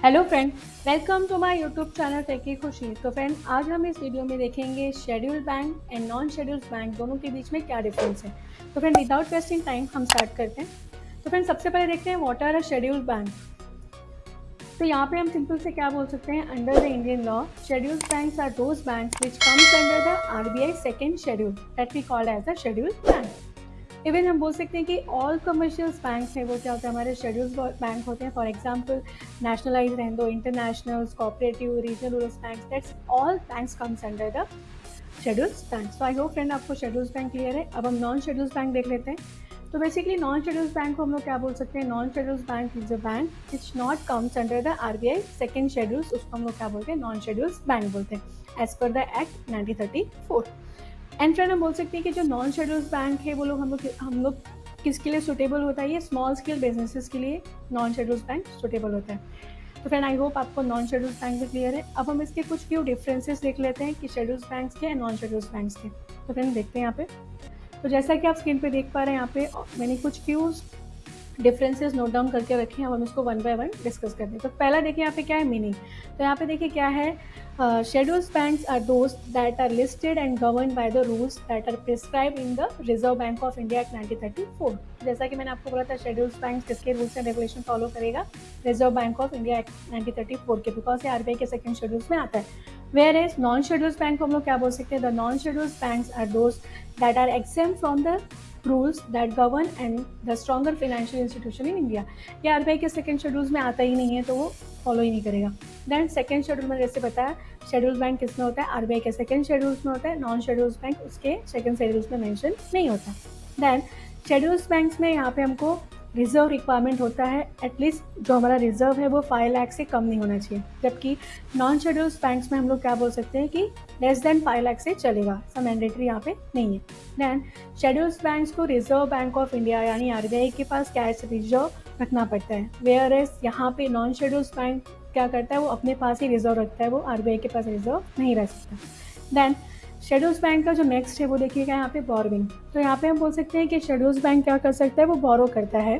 Hello friend, welcome to my YouTube channel Techy Khushi. तो friend, आज हम इस वीडियो में देखेंगे scheduled bank and non scheduled bank दोनों के बीच में क्या डिफरेंस है। तो फ्रेंड, विदाउट वेस्टिंग टाइम हम स्टार्ट करते हैं। तो फ्रेंड, सबसे पहले देखते हैं what are a scheduled bank. तो यहाँ पे हम सिंपल से क्या बोल सकते हैं, under the Indian law scheduled banks are those banks which comes under the RBI second schedule that we called as a scheduled bank. Even हम बोल सकते हैं कि ऑल कमर्शियल बैंक है वो क्या होता है, हमारे शेड्यूल्ड बैंक होते हैं। फॉर एग्जांपल नेशनलाइज रहने दो, internationals, cooperative, regional rural banks, that's all banks comes under the scheduled bank. So I hope friend आपको शेड्यूल्ड बैंक क्लियर है। अब हम नॉन शेड्यूल्ड बैंक देख लेते हैं। तो बेसिकली नॉन शेड्यूल्ड बैंक को हम लोग क्या बोल सकते हैं, non scheduled bank is a bank which not comes under the RBI second schedule, उसको हम लोग क्या बोलते हैं, नॉन शेड्यूल्ड बैंक बोलते हैं as per the act 1934। And friend, हम बोल सकते हैं कि जो नॉन शेड्यूल्ड बैंक है वो लोग हम लोग किसके लिए सुटेबल होता है, ये स्मॉल स्केल बिजनेसेस के लिए नॉन शेड्यूल्ड बैंक सुटेबल होता है। तो फ्रेंड, आई होप आपको नॉन शेड्यूल्ड बैंक भी क्लियर है। अब हम इसके कुछ फ्यू डिफरेंसेस देख लेते हैं कि शेड्यूल्ड बैंक्स के एंड नॉन शेड्यूल्ड बैंक्स के। तो फ्रेंड देखते हैं यहाँ पे। तो जैसा कि आप स्क्रीन पे देख पा रहे हैं, यहाँ पे मैंने कुछ फ्यू डिफरेंसेस नोट डाउन करके रखे हैं। अब हम इसको वन बाय वन डिस्कस करते हैं। तो पहला देखिए यहाँ पे क्या है, मीनिंग। तो यहाँ पे देखिए क्या है, scheduled banks are those that are listed and govern by the rules that are prescribe in the Reserve Bank of India Act 1934। जैसा कि मैंने आपको बोला था, शेड्यूल्ड बैंक किसके रूल्स एंड रेगुलेशन फॉलो करेगा, Reserve Bank of India Act 1934 के, because ये आरबीआई के सेकंड शेड्यूल्स में आता है। Whereas non scheduled bank को हम लोग क्या बोल सकते हैं, the non scheduled banks are those that are exempt from the rules that govern and the stronger financial institution in India. ये आरबीआई के सेकंड शेड्यूल्स में आता ही नहीं है, तो वो फॉलो ही नहीं करेगा। देन सेकंड शेड्यूल में जैसे बताया, शेड्यूल्ड बैंक किसमें होता है, आरबीआई के सेकंड शेड्यूल्स में होता है। नॉन शेड्यूल्ड बैंक उसके सेकंड शेड्यूल्स में मेंशन नहीं होता। देन शेड्यूल्ड बैंक्स में यहाँ पे हमको रिजर्व रिक्वायरमेंट होता है, एटलीस्ट जो हमारा रिजर्व है वो 5 लाख से कम नहीं होना चाहिए। जबकि नॉन शेड्यूल्ड बैंक्स में हम लोग क्या बोल सकते हैं कि लेस देन 5 लाख से चलेगा, सब मैंडेटरी यहाँ पे नहीं है। देन शेड्यूल्ड बैंक्स को रिजर्व बैंक ऑफ इंडिया यानी आरबीआई के पास कैश रिजर्व रखना पड़ता है। वेयर एज यहाँ पे नॉन शेड्यूल्ड बैंक क्या करता है, वो अपने पास ही रिजर्व रखता है, वो आरबीआई के पास रिजर्व नहीं रख सकता। देन शेड्यूल्ड बैंक का जो नेक्स्ट है वो देखिएगा यहाँ पे बोरोइंग। तो यहाँ पे हम बोल सकते हैं कि शेड्यूल्ड बैंक क्या कर सकता है, वो बोरो करता है,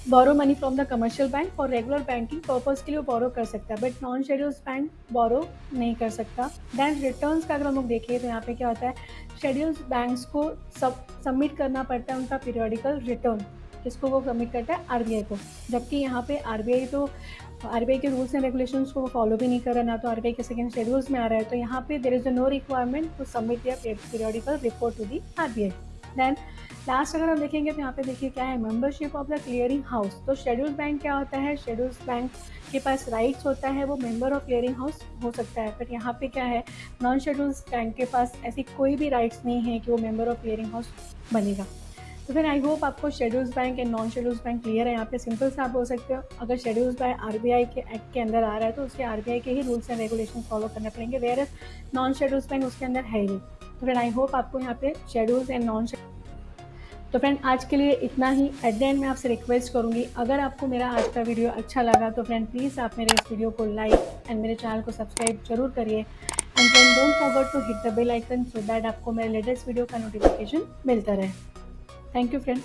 borrow money from the commercial bank for regular banking purpose के लिए बोरो कर सकता है, but non scheduled bank borrow नहीं कर सकता। देन रिटर्न्स का अगर हम लोग देखें तो यहाँ पे क्या होता है, शेड्यूल्ड बैंक्स को सबमिट करना पड़ता है उनका पीरियोडिकल रिटर्न, जिसको वो सबमिट करता है आरबीआई को। जबकि यहाँ पे आरबीआई के रूल्स एंड रेगुलेशंस को वो फॉलो भी नहीं कर रहा, ना तो आरबीआई के सेकंड शेड्यूल्स में आ रहा है। तो यहाँ पे there is no requirement to submit their periodical report to the RBI. Then last अगर हम देखेंगे तो यहाँ पे देखिए क्या है, membership of the clearing house. तो शेड्यूल्ड बैंक क्या होता है, शेड्यूल्ड बैंक के पास राइट्स होता है, वो मेंबर ऑफ क्लियरिंग हाउस हो सकता है। बट यहाँ पे क्या है, नॉन शेड्यूल्ड बैंक के पास ऐसी कोई भी राइट्स नहीं है कि वो मेंबर ऑफ क्लियरिंग हाउस बनेगा। तो फिर आई होप आपको scheduled bank and non scheduled bank clear है। यहाँ पे सिंपल से आप बोल सकते हो, अगर शेड्यूल्ड बैंक आरबीआई के एक्ट के अंदर आ रहा है तो उसके आरबीआई के ही रूल्स एंड रेगुलेशन फॉलो करने पड़ेंगे, वेयर नॉन शेड्यूल्ड बैंक उसके अंदर है ही नहीं। तो फिर आई होप आपको यहाँ पे शेड्यूल्ड एंड नॉन। तो फ्रेंड, आज के लिए इतना ही। एट द एंड मैं आपसे रिक्वेस्ट करूँगी, अगर आपको मेरा आज का वीडियो अच्छा लगा तो फ्रेंड प्लीज़ आप मेरे इस वीडियो को लाइक एंड मेरे चैनल को सब्सक्राइब जरूर करिए। And friend don't forget to hit the bell icon so that आपको मेरे लेटेस्ट वीडियो का नोटिफिकेशन मिलता रहे। Thank you friend.